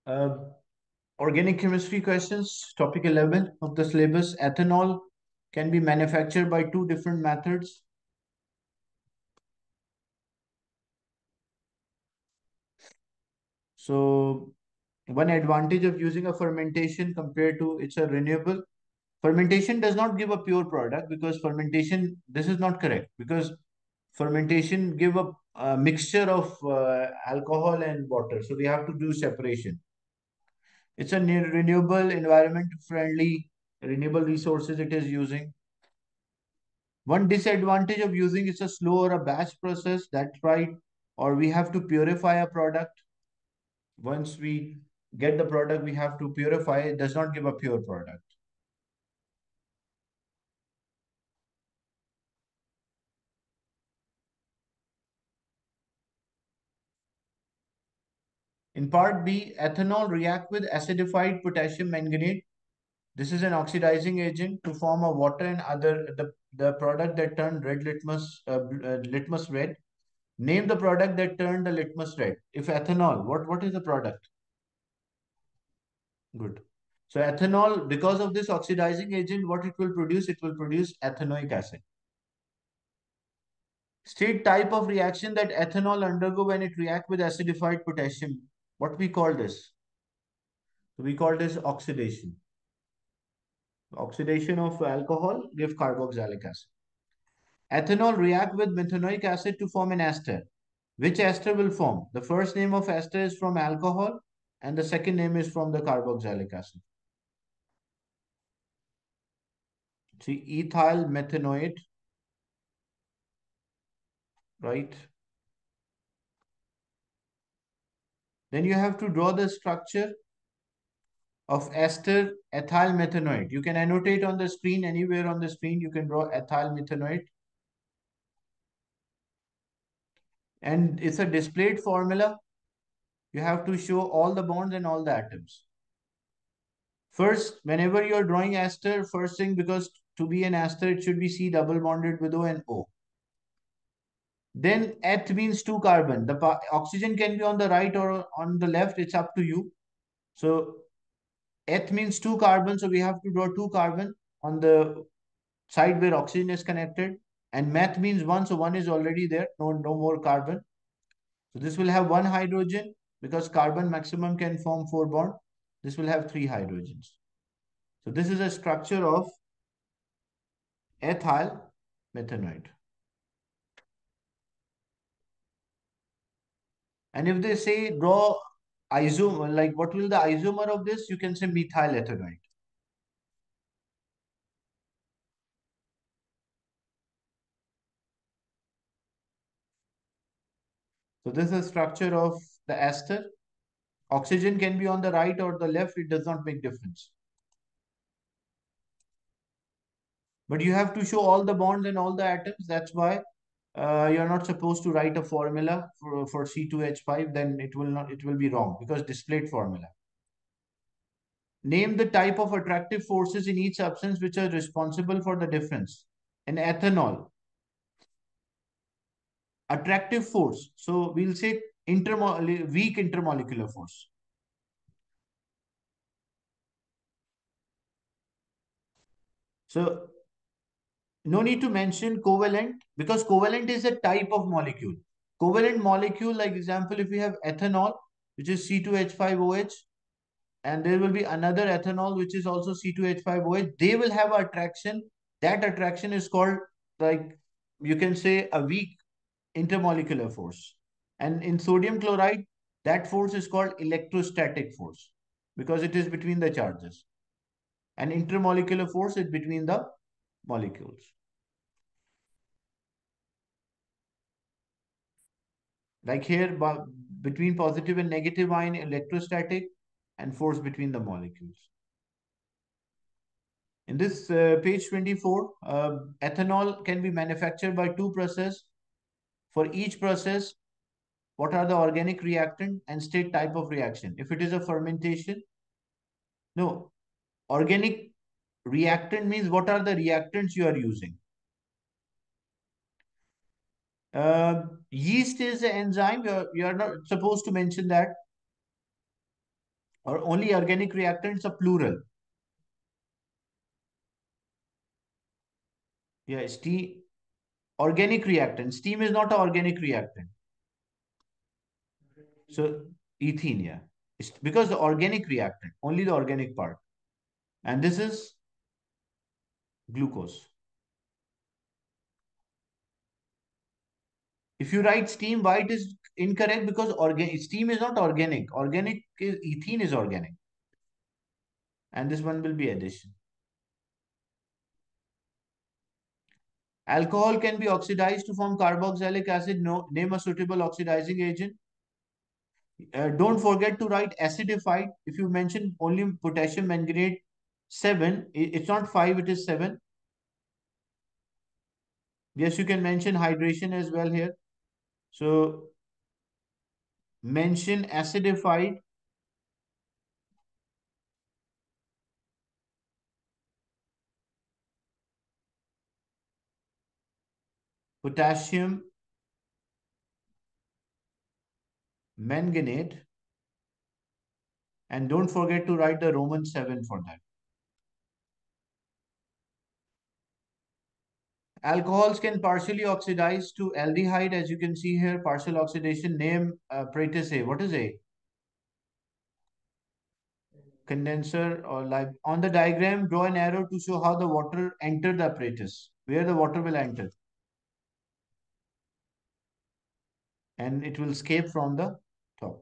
Uh, Organic chemistry questions, topic 11 of the syllabus. Ethanol can be manufactured by two different methods. So, one advantage of using a fermentation compared to it's a renewable. Fermentation does not give a pure product because fermentation, this is not correct because fermentation give a mixture of alcohol and water. So, we have to do separation. It's a renewable, environment friendly, renewable resources it is using. One disadvantage of using is a slow or a batch process, that's right. Or we have to purify a product. Once we get the product, we have to purify. It does not give a pure product. In part B, ethanol react with acidified potassium manganate. This is an oxidizing agent to form a water and other the product that turned red litmus red. Name the product that turned the litmus red. If ethanol, what is the product? Good. So ethanol, because of this oxidizing agent, what it will produce ethanoic acid. State type of reaction that ethanol undergo when it react with acidified potassium. What we call this? So we call this oxidation. Oxidation of alcohol give carboxylic acid. Ethanol react with methanoic acid to form an ester. Which ester will form? The first name of ester is from alcohol and the second name is from the carboxylic acid. See, ethyl methanoate, right? Then you have to draw the structure of ester ethyl methanoate. You can annotate on the screen, anywhere on the screen, you can draw ethyl methanoate. And it's a displayed formula. You have to show all the bonds and all the atoms. First, whenever you're drawing ester, first thing, because to be an ester, it should be C double bonded with O and O. Then eth means two carbon. The oxygen can be on the right or on the left. It's up to you. So eth means two carbon. So we have to draw two carbon on the side where oxygen is connected. And meth means one. So one is already there. No more carbon. So this will have one hydrogen because carbon maximum can form four bond. This will have three hydrogens. So this is a structure of ethyl methanoate. And if they say draw isomer, like what will the isomer of this? You can say methyl ethanoate. So this is the structure of the ester. Oxygen can be on the right or the left. It does not make difference. But you have to show all the bonds and all the atoms. That's why you're not supposed to write a formula for C2H5. Then it will be wrong because displayed formula. Name the type of attractive forces in each substance which are responsible for the difference. In ethanol, attractive force. So we'll say weak intermolecular force. So no need to mention covalent because covalent is a type of molecule. Covalent molecule, like example, if we have ethanol, which is C2H5OH, and there will be another ethanol, which is also C2H5OH, they will have attraction. That attraction is called, like, you can say, a weak intermolecular force. And in sodium chloride, that force is called electrostatic force because it is between the charges. And intermolecular force is between the molecules. Like here, between positive and negative ion, electrostatic, and force between the molecules. In this page 24, ethanol can be manufactured by two processes. For each process, what are the organic reactant and state type of reaction? If it is a fermentation, no, organic reactant means what are the reactants you are using? Yeast is an enzyme. You are not supposed to mention that. or only organic reactants are plural. Yeah, steam, organic reactant. Steam is not an organic reactant. So ethene, yeah. It's because the organic reactant, only the organic part. And this is glucose. If you write steam, why it is incorrect? Because steam is not organic. Organic is ethene is organic. And this one will be addition. Alcohol can be oxidized to form carboxylic acid. No, name a suitable oxidizing agent. Don't forget to write acidified. If you mention only potassium manganate 7, it's not 5, it is 7. Yes, you can mention hydration as well here. So mention acidified, potassium manganate, and don't forget to write the Roman 7 for that. Alcohols can partially oxidize to aldehyde, as you can see here, partial oxidation. Name Pratis A. What is A? Condenser or like on the diagram, draw an arrow to show how the water enter the apparatus, where the water will enter, and it will escape from the top.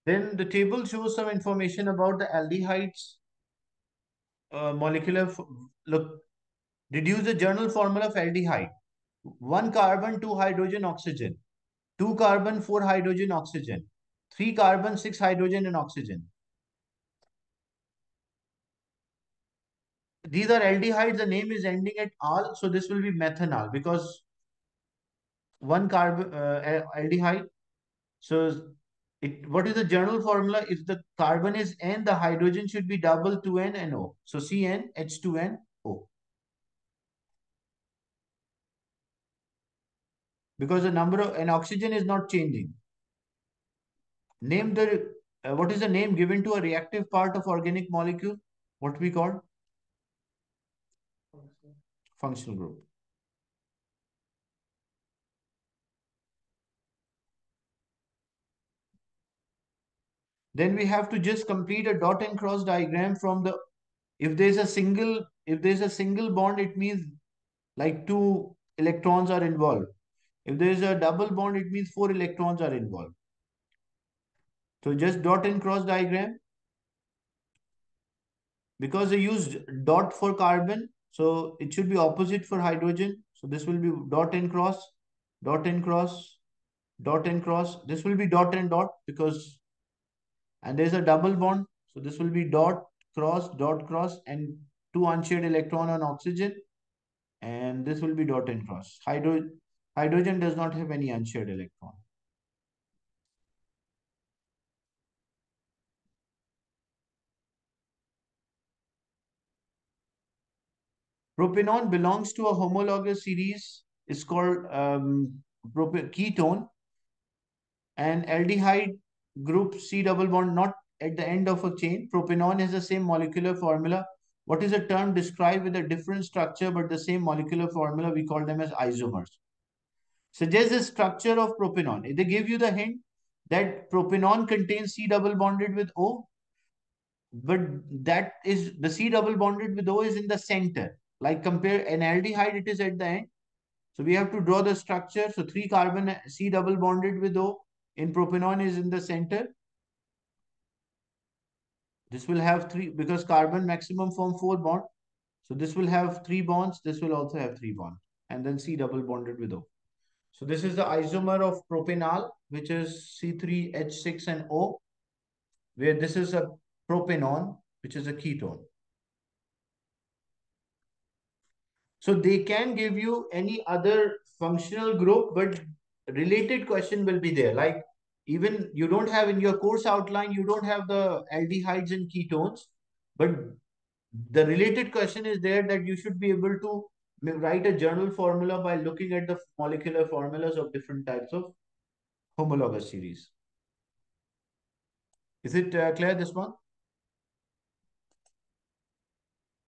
Then the table shows some information about the aldehydes molecular. Look, deduce the journal formula of aldehyde. 1 carbon, 2 hydrogen, oxygen. 2 carbon, 4 hydrogen, oxygen. 3 carbon, 6 hydrogen, and oxygen. These are aldehydes. The name is ending at al, so this will be methanol because 1 carbon aldehyde. So what is the general formula? If the carbon is N, the hydrogen should be double 2N and O. So CN, H2N, O. Because the number of an oxygen is not changing. Name the what is the name given to a reactive part of organic molecule? What we call functional group. Then we have to just complete a dot and cross diagram from the if there's a single bond, it means like 2 electrons are involved. If there is a double bond, it means 4 electrons are involved. So just dot and cross diagram. Because they used dot for carbon, so it should be opposite for hydrogen. So this will be dot and cross, dot and cross, dot and cross. This will be dot and dot because, and there's a double bond. So this will be dot cross, and 2 unshared electron on oxygen. And this will be dot and cross. Hydrogen does not have any unshared electron. Propanol belongs to a homologous series. It's called ketone, and aldehyde group C double bond not at the end of a chain. Propanol has the same molecular formula. What is a term described with a different structure but the same molecular formula? We call them as isomers. Suggest the structure of propanol. They give you the hint that propanol contains C double bonded with O, but that is the C double bonded with O is in the center. Like compare an aldehyde, it is at the end. So we have to draw the structure. So 3 carbon C double bonded with O in propanol is in the center. This will have three because carbon maximum form 4 bonds. So this will have 3 bonds. This will also have 3 bonds. And then C double bonded with O. So this is the isomer of propanol, which is C3H6 and O, where this is a propanol, which is a ketone. So they can give you any other functional group, but related question will be there. Like Even you don't have in your course outline, you don't have the aldehydes and ketones, but the related question is there that you should be able to write a journal formula by looking at the molecular formulas of different types of homologous series. Is it clear, this one?